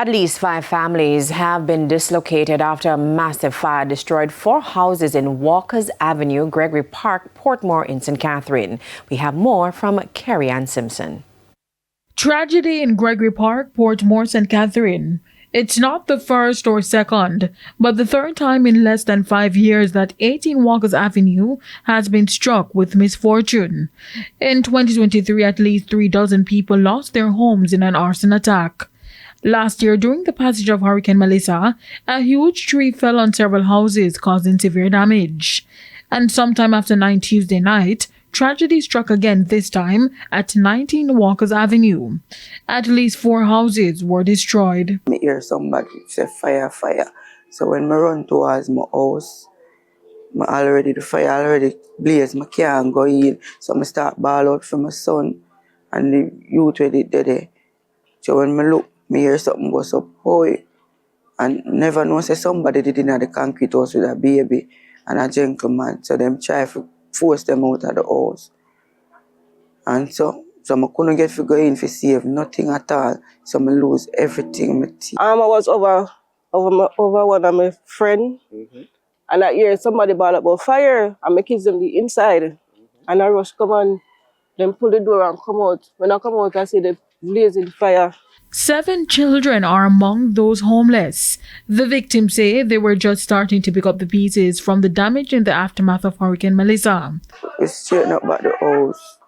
At least 5 families have been dislocated after a massive fire destroyed 4 houses in Walker's Avenue, Gregory Park, Portmore in St. Catherine. We have more from Carrie Ann Simpson. Tragedy in Gregory Park, Portmore, St. Catherine. It's not the first or second, but the third time in less than 5 years that 18 Walker's Avenue has been struck with misfortune. In 2023, at least 36 people lost their homes in an arson attack. Last year, during the passage of Hurricane Melissa, a huge tree fell on several houses, causing severe damage. And sometime after 9 Tuesday night, tragedy struck again, this time at 19 Walker's Avenue. At least 4 houses were destroyed. I hear somebody say fire, fire. So when I run towards my house, the fire already blaze, I can't go in. So I start ball out for my son and the youth with it there. So when I look, I hear something goes up, boy, and never know say somebody did in the concrete house with a baby and a gentleman. So them try to force them out of the house. And so I couldn't get to go in to save nothing at all. So I lose everything. I was over one of my friends, and I hear somebody ball about fire, and my kids them the inside. And I rush come on, then pull the door and come out. When I come out, I see the blazing fire. 7 children are among those homeless. The victims say they were just starting to pick up the pieces from the damage in the aftermath of Hurricane Melissa. We straighten up back the house.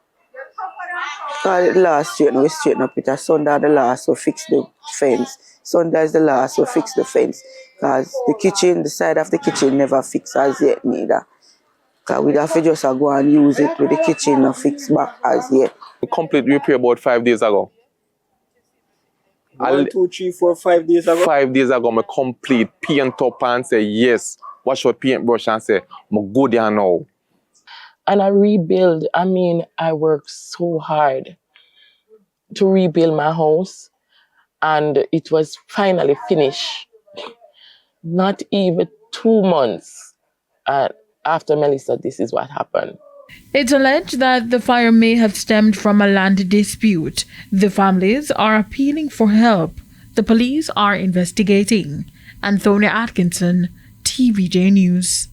Because the last we straighten up it. Sunday the last, so fix the fence. Sunday is the last, so fix the fence. Because the kitchen, the side of the kitchen never fix as yet neither. Because we have to just go and use it with the kitchen not fix back as yet. We complete repair about 5 days ago. 1, 2, 3, 4, 5 days ago? 5 days ago, I complete paint up and say, yes, wash out paintbrush and say, I'm good here now. And I rebuild, I work so hard to rebuild my house, and it was finally finished. Not even 2 months after Melissa, this is what happened. It's alleged that the fire may have stemmed from a land dispute. The families are appealing for help. The police are investigating. Antonia Atkinson, TVJ News.